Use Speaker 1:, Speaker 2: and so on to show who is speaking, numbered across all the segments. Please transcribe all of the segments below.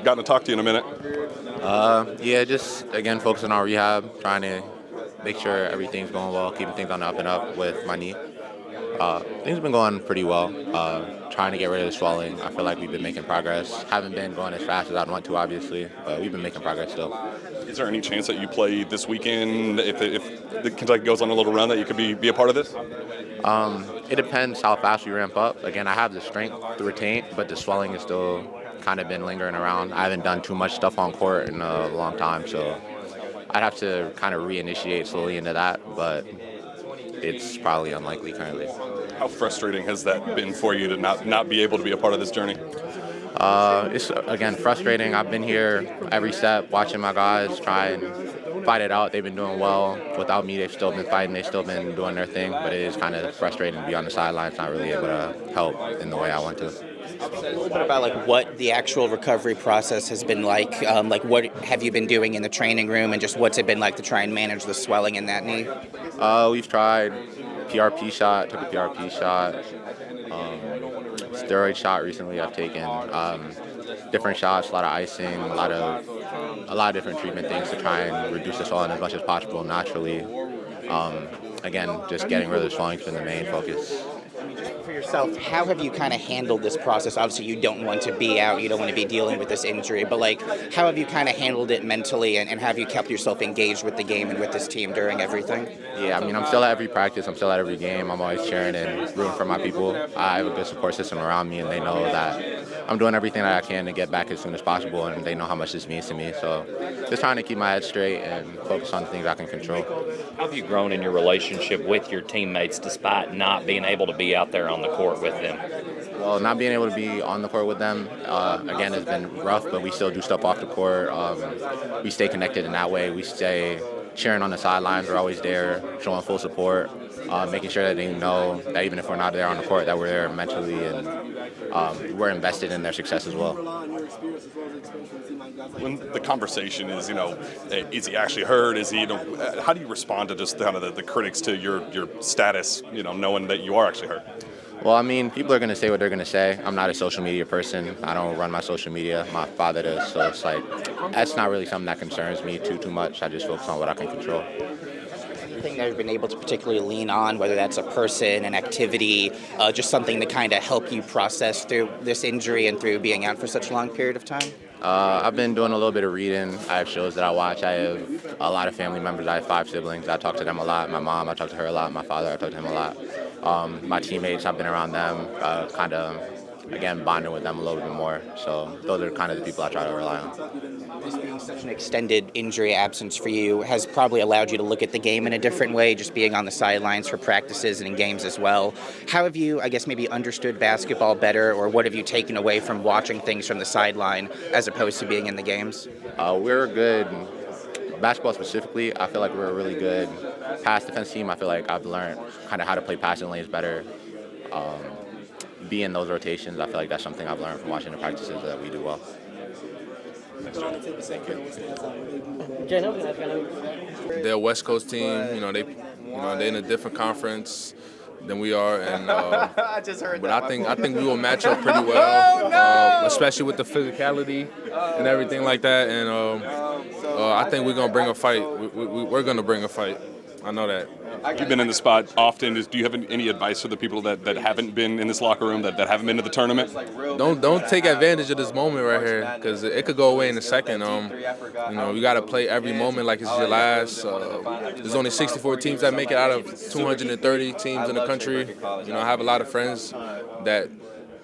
Speaker 1: gotten to talk to you in a minute.
Speaker 2: Yeah, just again focusing on rehab, trying to make sure everything's going well, keeping things on the up and up with my knee. Things have been going pretty well. Trying to get rid of the swelling. I feel like we've been making progress. Haven't been going as fast as I'd want to, obviously, but we've been making progress still.
Speaker 1: Is there any chance that you play this weekend if the Kentucky goes on a little run that you could be a part of this?
Speaker 2: It depends how fast we ramp up. Again, I have the strength to retain, but the swelling is still kind of been lingering around. I haven't done too much stuff on court in a long time, so I'd have to kind of reinitiate slowly into that, but it's probably unlikely currently.
Speaker 1: How frustrating has that been for you to not be able to be a part of this journey?
Speaker 2: It's, again, frustrating. I've been here every step watching my guys try and fight it out. They've been doing well. Without me, they've still been fighting. They've still been doing their thing, but it is kind of frustrating to be on the sidelines, not really able to help in the way I want to.
Speaker 3: A little bit about like what the actual recovery process has been like what have you been doing in the training room, and just what's it been like to try and manage the swelling in that knee?
Speaker 2: We've tried PRP shot, took a PRP shot, steroid shot recently I've taken, different shots, a lot of icing, a lot of different treatment things to try and reduce the swelling as much as possible naturally. Again, just getting rid of the swelling has been the main focus.
Speaker 3: For yourself, how have you kind of handled this process? Obviously, you don't want to be out, you don't want to be dealing with this injury, but like, how have you kind of handled it mentally, and have you kept yourself engaged with the game and with this team during everything?
Speaker 2: Yeah, I mean, I'm still at every practice, I'm still at every game, I'm always cheering and rooting for my people. I have a good support system around me, and they know that I'm doing everything that I can to get back as soon as possible, and they know how much this means to me. So just trying to keep my head straight and focus on the things I can control.
Speaker 4: How have you grown in your relationship with your teammates despite not being able to be out there on the court with them?
Speaker 2: Well, not being able to be on the court with them, again, has been rough, but we still do stuff off the court. We stay connected in that way. We stay cheering on the sidelines. We're always there, showing full support, making sure that they know that even if we're not there on the court, that we're there mentally, and we're invested in their success as well.
Speaker 1: When the conversation is, is he actually hurt? Is he, how do you respond to just kind of the critics to your status, knowing that you are actually hurt?
Speaker 2: Well, I mean, people are going to say what they're going to say. I'm not a social media person. I don't run my social media. My father does. So it's like, that's not really something that concerns me too much. I just focus on what I can control.
Speaker 3: Anything that you've been able to particularly lean on, whether that's a person, an activity, just something to kind of help you process through this injury and through being out for such a long period of time?
Speaker 2: I've been doing a little bit of reading. I have shows that I watch. I have a lot of family members. I have 5 siblings. I talk to them a lot. My mom, I talk to her a lot. My father, I talk to him a lot. My teammates, I've been around them, kind of, again, bonding with them a little bit more. So those are kind of the people I try to rely on.
Speaker 3: This being such an extended injury absence for you has probably allowed you to look at the game in a different way, just being on the sidelines for practices and in games as well. How have you, I guess, maybe understood basketball better, or what have you taken away from watching things from the sideline as opposed to being in the games?
Speaker 2: We're good. Basketball specifically, I feel like we're a really good pass defense team. I feel like I've learned kind of how to play passing lanes better. Be in those rotations, I feel like that's something I've learned from watching the practices that we do well.
Speaker 5: They're a West Coast team. They're in a different conference than we are, and but I think we will match up pretty well, especially with the physicality and everything like that. And I think we're gonna bring a fight. We're gonna bring a fight. I know that.
Speaker 1: You've been in the spot often. Do you have any advice for the people that haven't been in this locker room, that haven't been to the tournament?
Speaker 5: Don't take advantage of this moment right here, because it could go away in a second. You got to play every moment like it's your last. There's only 64 teams that make it out of 230 teams in the country. I have a lot of friends that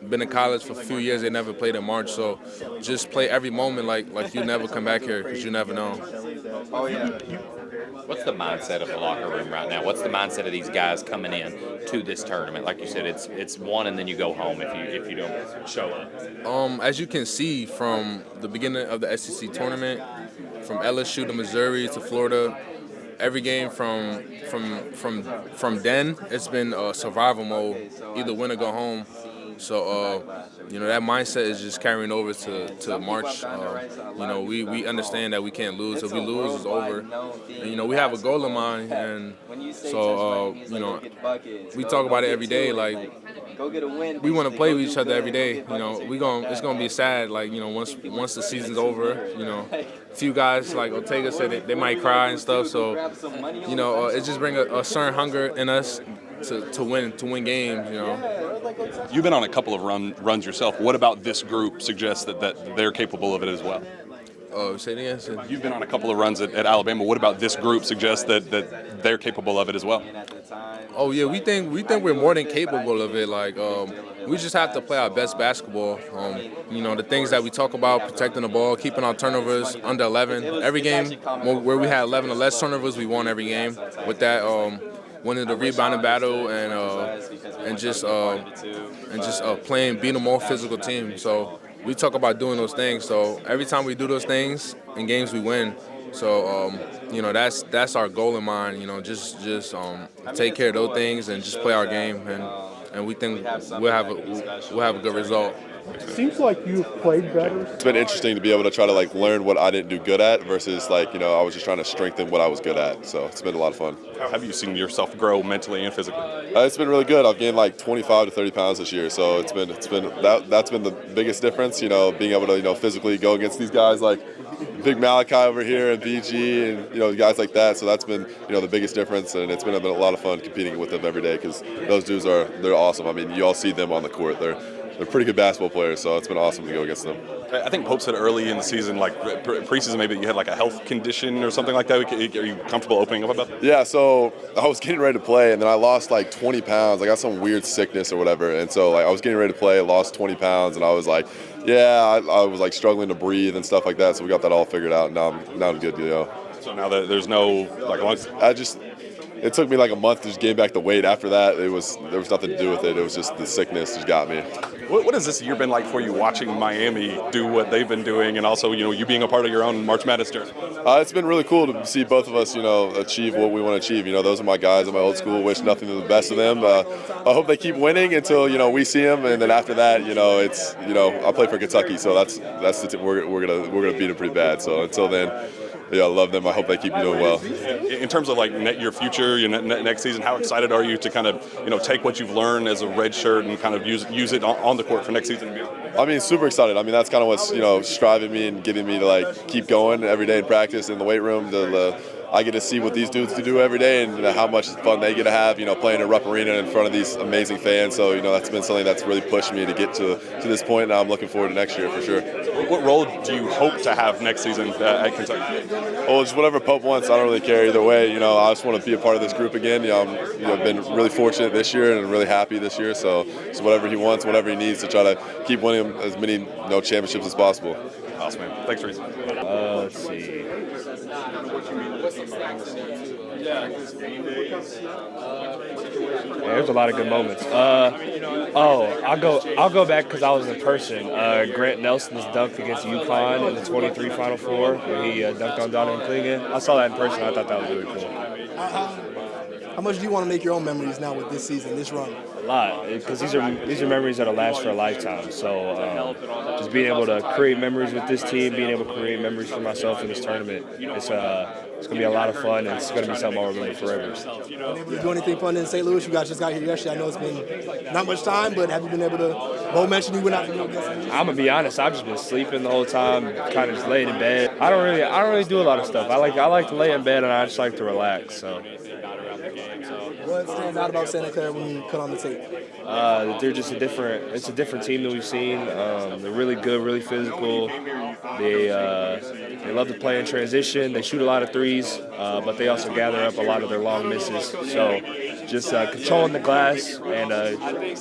Speaker 5: been in college for a few years. They never played in March, so just play every moment like you never come back here, because you never know.
Speaker 4: What's the mindset of the locker room right now? What's the mindset of these guys coming in to this tournament? Like you said, it's one and then you go home if you don't show up.
Speaker 5: As you can see from the beginning of the SEC tournament, from LSU to Missouri to Florida, every game from then, it's been survival mode, either win or go home. So, that mindset is just carrying over to March. We understand that we can't lose. If we lose, it's over. And, we have a goal in mind. And so, we talk about it every day. Like, we want to play with each other every day. You know, it's gonna be sad. Like, you know, once the season's over, you know, a few guys like Ortega said they might cry and stuff. So, you know, it just brings a certain hunger in us to win games. You know.
Speaker 1: You've been on a couple of runs yourself. What about this group suggests that they're capable of it as well?
Speaker 5: Oh, say it again.
Speaker 1: You've been on a couple of runs at Alabama. What about this group suggests that they're capable of it as well?
Speaker 5: Oh yeah, we think we're more than capable of it. Like, we just have to play our best basketball. You know, the things that we talk about, protecting the ball, keeping our turnovers under 11. Every game where we had 11 or less turnovers, we won every game. With that, winning the rebounding battle and just playing, being a more physical team. So we talk about doing those things. So every time we do those things in games, we win. So you know, that's our goal in mind. You know, just take care of those things and just play our game, and we think we'll have a good result.
Speaker 6: Seems like you've played better.
Speaker 7: It's been interesting to be able to try to like learn what I didn't do good at versus like, you know, I was just trying to strengthen what I was good at. So it's been a lot of fun.
Speaker 1: How have you seen yourself grow mentally and physically?
Speaker 7: It's been really good. I've gained like 25 to 30 pounds this year. So that's been the biggest difference, you know, being able to, you know, physically go against these guys like Big Malachi over here and BG and, you know, guys like that. So that's been, you know, the biggest difference, and it's been a lot of fun competing with them every day because those dudes they're awesome. I mean, you all see them on the court. They're pretty good basketball players, so it's been awesome to go against them.
Speaker 1: I think Pope said early in the season, like preseason, maybe you had like a health condition or something like that. Are you comfortable opening up about that?
Speaker 7: Yeah, so I was getting ready to play, and then I lost like 20 pounds. I got some weird sickness or whatever, and so like I was getting ready to play, lost 20 pounds, and I was like, yeah, I was like struggling to breathe and stuff like that. So we got that all figured out, and now I'm good to go.
Speaker 1: So now that there's no like
Speaker 7: it took me like a month to just gain back the weight. After that, there was nothing to do with it. It was just the sickness just got me.
Speaker 1: What has this year been like for you watching Miami do what they've been doing, and also, you know, you being a part of your own March Madness journey?
Speaker 7: It's been really cool to see both of us, you know, achieve what we want to achieve. You know, those are my guys in my old school. Wish nothing but the best of them. I hope they keep winning until, you know, we see them, and then after that, you know, it's, you know, I play for Kentucky, so that's the we're gonna beat them pretty bad. So until then, yeah, I love them. I hope they keep doing well.
Speaker 1: In terms of like your future, next season, how excited are you to kind of, you know, take what you've learned as a red shirt and kind of use it on the court for next season and beyond?
Speaker 7: I mean, super excited. I mean, that's kind of what's, you know, striving me and getting me to like keep going every day in practice in the weight room. I get to see what these dudes do every day and how much fun they get to have, you know, playing in Rupp Arena in front of these amazing fans. So, you know, that's been something that's really pushed me to get to this point, and I'm looking forward to next year for sure.
Speaker 1: What role do you hope to have next season at Kentucky?
Speaker 7: Well, just whatever Pope wants. I don't really care either way. You know, I just want to be a part of this group again. You know, I've been really fortunate this year and really happy this year. So whatever he wants, whatever he needs to try to keep winning as many, you know, championships as possible.
Speaker 1: Awesome, man. Thanks, Reese.
Speaker 8: Let's see. There's a lot of good moments. I'll go back because I was in person. Grant Nelson's dunk against UConn in the 23 Final Four, where he dunked on Donovan Clingan. I saw that in person. I thought that was really cool.
Speaker 6: How much do you want to make your own memories now with this season, this run?
Speaker 8: A lot, because these are memories that'll last for a lifetime. So just being able to create memories with this team, being able to create memories for myself in this tournament, it's going to be a lot of fun, and it's going to be something I'll remember forever.
Speaker 6: Been able to do anything fun in St. Louis? You guys just got here yesterday. I know it's been not much time, but have you been able to? Bo mentioned you went out to go against them.
Speaker 8: I'm gonna be honest. I've just been sleeping the whole time, kind of just laying in bed. I don't really do a lot of stuff. I like to lay in bed, and I just like to relax. So.
Speaker 6: What stands out about Santa Clara when you cut on the tape?
Speaker 8: They're just it's a different team than we've seen. They're really good, really physical. They love to play in transition. They shoot a lot of threes, but they also gather up a lot of their long misses. So just controlling the glass and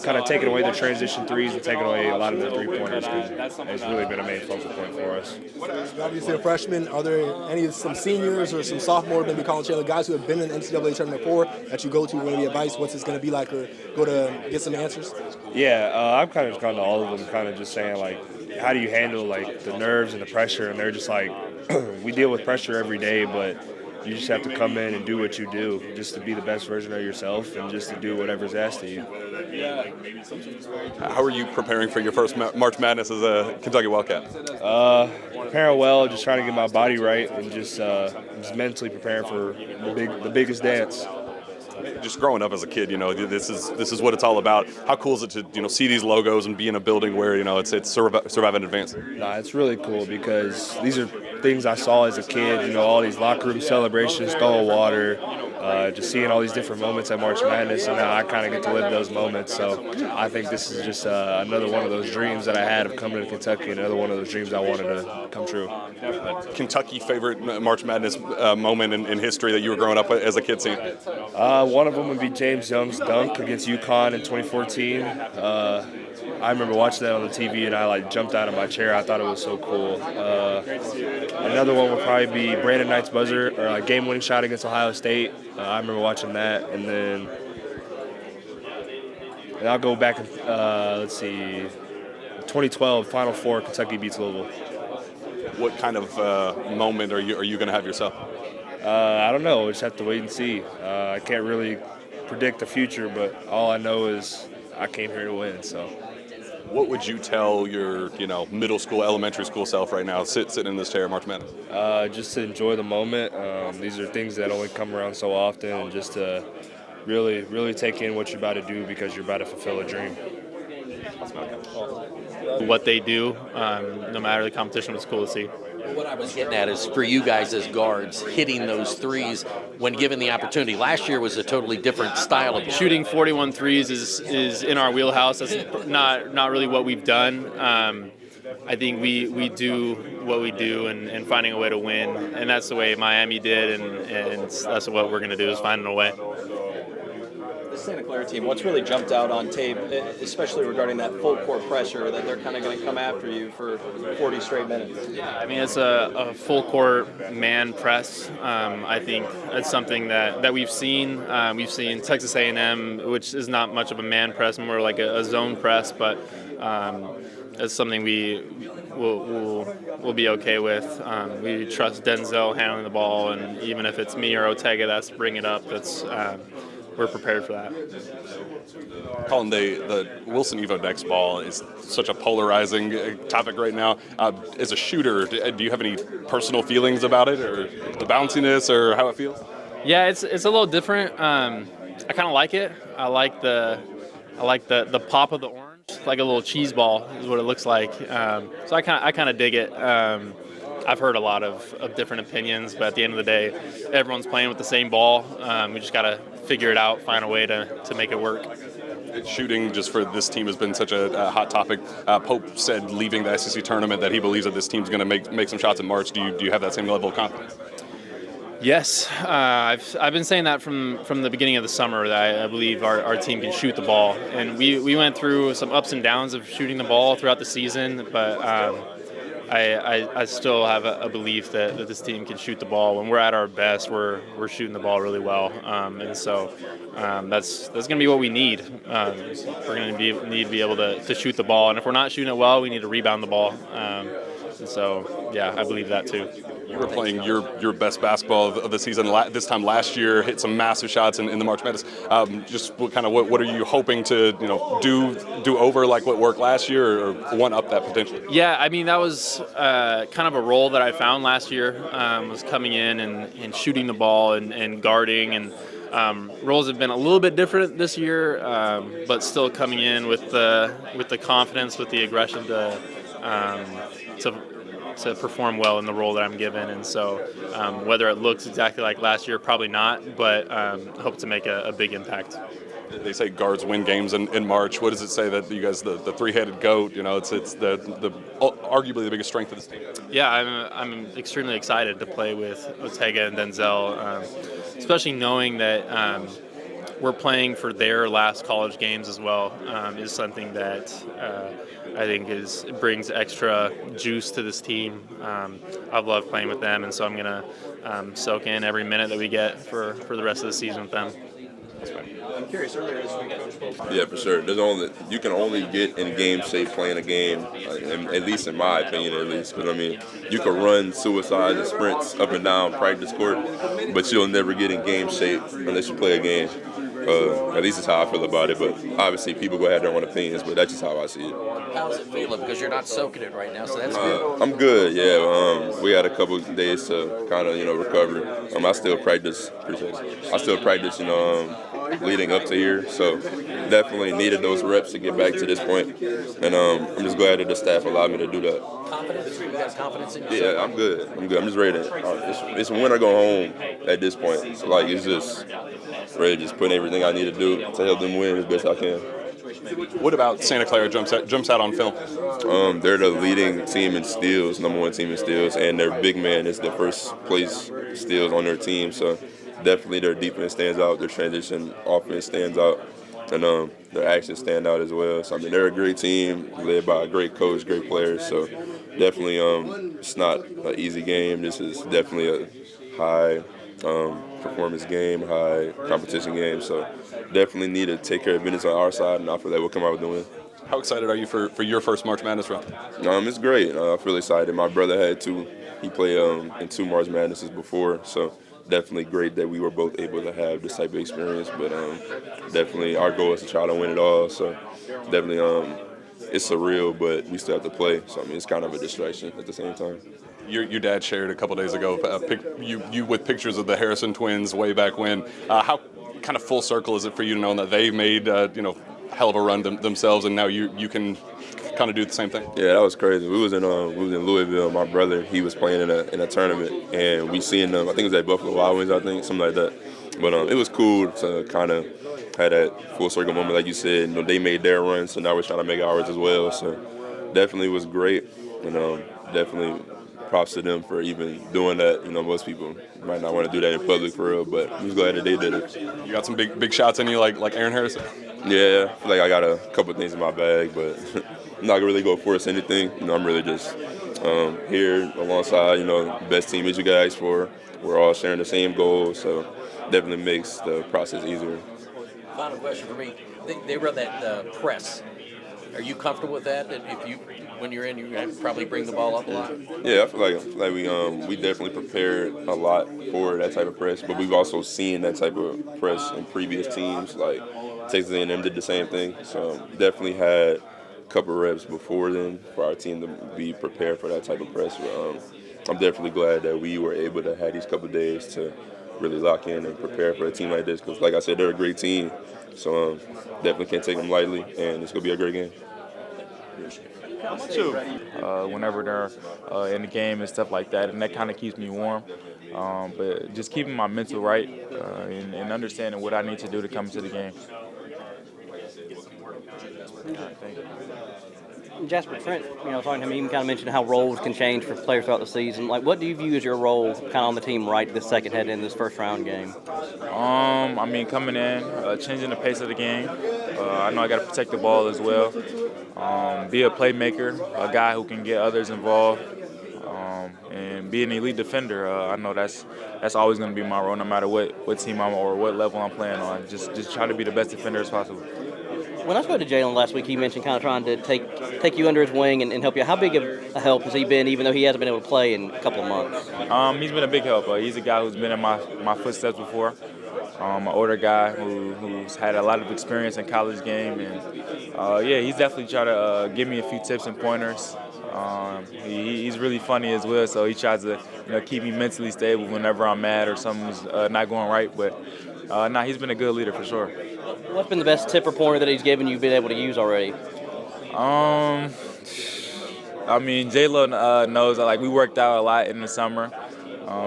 Speaker 8: kind of taking away their transition threes and taking away a lot of their three-pointers has really been a main focal point for us.
Speaker 6: You're obviously a freshman. Are there some seniors or some sophomores, maybe college guys who have been in the NCAA tournament before that you go to for any advice? What's this going to be like, or go to get some answers?
Speaker 8: Yeah, I've kind of gone to all of them, kind of just saying, like, how do you handle, like, the nerves and the pressure? And they're just like, we deal with pressure every day, but you just have to come in and do what you do, just to be the best version of yourself and just to do whatever's asked of you.
Speaker 1: How are you preparing for your first March Madness as a Kentucky Wildcat?
Speaker 8: Preparing well, just trying to get my body right and just mentally preparing for the biggest dance.
Speaker 1: just growing up as a kid, this is what it's all about. How cool is it to see these logos and be in a building where it's survive and advance?
Speaker 8: Nah, it's really cool because these are things I saw as a kid. All these locker room celebrations, throwing water, just seeing all these different moments at March Madness, and now I kind of get to live those moments. So I think this is just another one of those dreams that I had of coming to Kentucky, another one of those dreams I wanted to come true.
Speaker 1: Kentucky favorite March Madness moment in history that you were growing up as a kid seeing?
Speaker 8: One of them would be James Young's dunk against UConn in 2014. I remember watching that on the TV and I jumped out of my chair. I thought it was so cool. Another one would probably be Brandon Knight's buzzer or game-winning shot against Ohio State. I remember watching that, and then I'll go back. 2012 Final Four, Kentucky beats Louisville.
Speaker 1: What kind of moment are you going to have yourself?
Speaker 8: I don't know. We'll just have to wait and see. I can't really predict the future, but all I know is I came here to win. So.
Speaker 1: What would you tell your, middle school, elementary school self right now, sitting in this chair at March Madness?
Speaker 8: Just to enjoy the moment. These are things that only come around so often, and just to really, really take in what you're about to do because you're about to fulfill a dream.
Speaker 9: What they do, no matter the competition, was cool to see.
Speaker 10: What I was getting at is for you guys as guards, hitting those threes when given the opportunity. Last year was a totally different style of
Speaker 9: shooting 41 threes is in our wheelhouse. That's not really what we've done. I think we do what we do and finding a way to win, and that's the way Miami did, and that's what we're going to do is finding a way.
Speaker 11: The Santa Clara team, what's really jumped out on tape, especially regarding that full court pressure, that they're kind of going to come after you for 40 straight minutes?
Speaker 9: Yeah, I mean, it's a full court man press. I think it's something that we've seen. We've seen Texas A&M, which is not much of a man press, more like a zone press, but it's something we'll be okay with. We trust Denzel handling the ball, and even if it's me or Ortega that's bring it up, we're prepared for that.
Speaker 1: Colin, the Wilson Evo Next ball is such a polarizing topic right now. As a shooter, do you have any personal feelings about it, or the bounciness, or how it feels?
Speaker 9: Yeah, it's a little different. I kind of like it. I like the pop of the orange, like a little cheese ball is what it looks like. So I kind of dig it. I've heard a lot of different opinions, but at the end of the day, everyone's playing with the same ball. We just got to figure it out, find a way to make it work.
Speaker 1: Shooting just for this team has been such a hot topic. Pope said leaving the SEC tournament that he believes that this team's going to make some shots in March. Do you have that same level of confidence?
Speaker 9: Yes, I've been saying that from the beginning of the summer that I believe our team can shoot the ball, and we went through some ups and downs of shooting the ball throughout the season, but I still have a belief that this team can shoot the ball. When we're at our best, we're shooting the ball really well, and so that's going to be what we need. We're going to need to be able to shoot the ball, and if we're not shooting it well, we need to rebound the ball. And so, yeah, I believe that too.
Speaker 1: You were playing your best basketball of the season this time last year, hit some massive shots in the March Madness. Just what are you hoping to do over like what worked last year, or one up that potentially?
Speaker 9: Yeah, I mean that was kind of a role that I found last year. Was coming in and shooting the ball and guarding, and roles have been a little bit different this year, but still coming in with the confidence, with the aggression to perform well in the role that I'm given. And so whether it looks exactly like last year, probably not, but hope to make a big impact.
Speaker 1: They say guards win games in March. What does it say that you guys, the three-headed goat, it's the arguably the biggest strength of this team?
Speaker 9: Yeah, I'm extremely excited to play with Ortega and Denzel, especially knowing that we're playing for their last college games as well, is something that I think brings extra juice to this team. I've loved playing with them, and so I'm going to soak in every minute that we get for the rest of the season with them.
Speaker 11: I'm curious, earlier this week, Coach Pope.
Speaker 12: Yeah, for sure. You can only get in game shape playing a game, at least in my opinion, at least. Because, you can run suicide and sprints up and down practice court, but you'll never get in game shape unless you play a game. At least that's how I feel about it, but obviously people go ahead their own opinions, but that's just how I see it.
Speaker 10: How's it feeling? Because you're not soaking it right now, so that's good.
Speaker 12: I'm good, yeah. We had a couple of days to kind of, recover. I still practice, leading up to here. So definitely needed those reps to get back to this point. And I'm just glad that the staff allowed me to do that.
Speaker 10: Confidence? You got confidence in yourself?
Speaker 12: Yeah, I'm good. I'm just ready to. It's win or go home at this point. So like it's just ready to just put everything I need to do to help them win as best I can.
Speaker 1: What about Santa Clara jumps out on film?
Speaker 12: They're the leading team in steals, number one team in steals, and their big man is the first place steals on their team. So definitely their defense stands out, their transition offense stands out, and their actions stand out as well. So I mean they're a great team led by a great coach, great players. So definitely it's not an easy game. This is definitely a high performance game, high competition game. So definitely need to take care of business on our side, and I feel like we'll come out with the win.
Speaker 1: How excited are you for your first March Madness run?
Speaker 12: It's great. I feel excited. My brother had two. He played in 2 March Madnesses before, so definitely great that we were both able to have this type of experience. But definitely our goal is to try to win it all. So definitely it's surreal, but we still have to play. So I mean it's kind of a distraction at the same time.
Speaker 1: Your dad shared a couple days ago you with pictures of the Harrison twins way back when. How kind of full circle is it for you to know that they made hell of a run themselves, and now you can kind of do the same thing?
Speaker 12: Yeah, that was crazy. We was in Louisville. My brother, he was playing in a tournament, and we seen them. I think it was at Buffalo Wild Wings, I think, something like that. But it was cool to kind of have that full circle moment, like you said. They made their run, so now we're trying to make ours as well. So definitely was great, and definitely props to them for even doing that. Most people might not want to do that in public for real, but I'm just glad that they did it.
Speaker 1: You got some big shots in you, like Aaron Harrison?
Speaker 12: Yeah, I feel like I got a couple things in my bag, but I'm not gonna really go force anything. I'm really just here alongside, the best team that you guys for. We're all sharing the same goals, so definitely makes the process easier.
Speaker 10: Final question for me. They run that press. Are you comfortable with that? That when you're in, you probably bring the ball up a lot?
Speaker 12: Yeah, I feel like we definitely prepared a lot for that type of press, but we've also seen that type of press in previous teams. Like Texas A&M did the same thing, so definitely had a couple reps before then for our team to be prepared for that type of press. I'm definitely glad that we were able to have these couple days to really lock in and prepare for a team like this, because like I said, they're a great team, so definitely can't take them lightly, and it's gonna be a great game.
Speaker 13: How much of whenever they're in the game and stuff like that, and that kind of keeps me warm. But just keeping my mental right and understanding what I need to do to come to the game. Thank you.
Speaker 14: Jasper Trent, talking to him, he even kind of mentioned how roles can change for players throughout the season. Like, what do you view as your role kind of on the team right this second head in this first round game?
Speaker 13: I mean, coming in, changing the pace of the game. I know I got to protect the ball as well. Be a playmaker, a guy who can get others involved, and be an elite defender. I know that's always going to be my role, no matter what team I'm or what level I'm playing on. Just try to be the best defender as possible.
Speaker 14: When I spoke to Jalen last week, he mentioned kind of trying to take you under his wing and help you. How big of a help has he been, even though he hasn't been able to play in a couple of months?
Speaker 13: He's been a big help. He's a guy who's been in my footsteps before. An older guy who's had a lot of experience in college game, and he's definitely tried to give me a few tips and pointers. He's really funny as well, so he tries to keep me mentally stable whenever I'm mad or something's not going right. But he's been a good leader for sure.
Speaker 14: What's been the best tip or pointer that he's given you've been able to use already?
Speaker 13: I mean, J-Lo knows that we worked out a lot in the summer.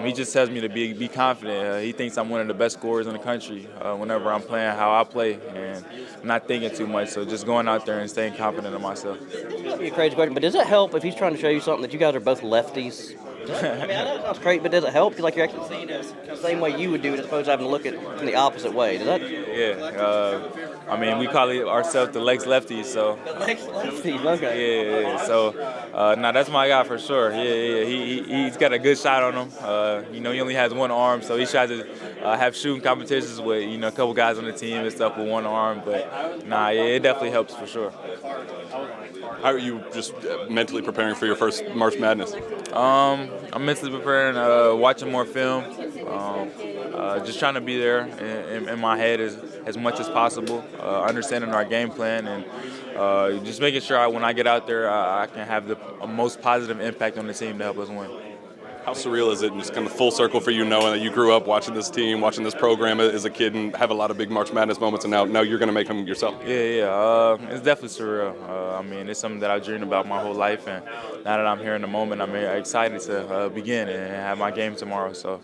Speaker 13: He just tells me to be confident. He thinks I'm one of the best scorers in the country whenever I'm playing how I play and not thinking too much. So just going out there and staying confident in myself.
Speaker 14: It's be a crazy question, but does it help if he's trying to show you something that you guys are both lefties? I mean, I know it sounds great, but does it help? Like you're actually seeing it the same way you would do it as opposed to having to look at it from the opposite way. Does that?
Speaker 13: Yeah. I mean, we call ourselves the Lex Lefties, so.
Speaker 14: The Lex Lefties, okay.
Speaker 13: Yeah. So, that's my guy for sure. Yeah. He's got a good shot on him. He only has one arm, so he tries to have shooting competitions with a couple guys on the team and stuff with one arm. But it definitely helps for sure.
Speaker 1: How are you just mentally preparing for your first March Madness?
Speaker 13: I'm mentally preparing, watching more film, just trying to be there in my head as much as possible, understanding our game plan, and just making sure when I get out there, I can have the most positive impact on the team to help us win.
Speaker 1: How surreal is it, and just kind of full circle for you, knowing that you grew up watching this team, watching this program as a kid, and have a lot of big March Madness moments, and now you're going to make them yourself?
Speaker 13: Yeah. It's definitely surreal. I mean, it's something that I've dreamed about my whole life, and now that I'm here in the moment, I'm excited to begin and have my game tomorrow. So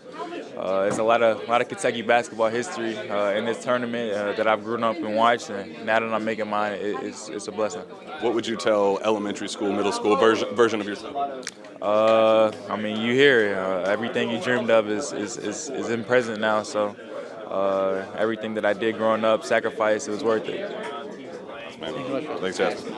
Speaker 13: there's a lot of Kentucky basketball history in this tournament that I've grown up and watched, and now that I'm making mine, it's a blessing.
Speaker 1: What would you tell elementary school, middle school version of yourself?
Speaker 13: I mean, you hear it. Everything you dreamed of is in present now. So everything that I did growing up, sacrifice, it was worth it.
Speaker 1: Thanks, Jasper.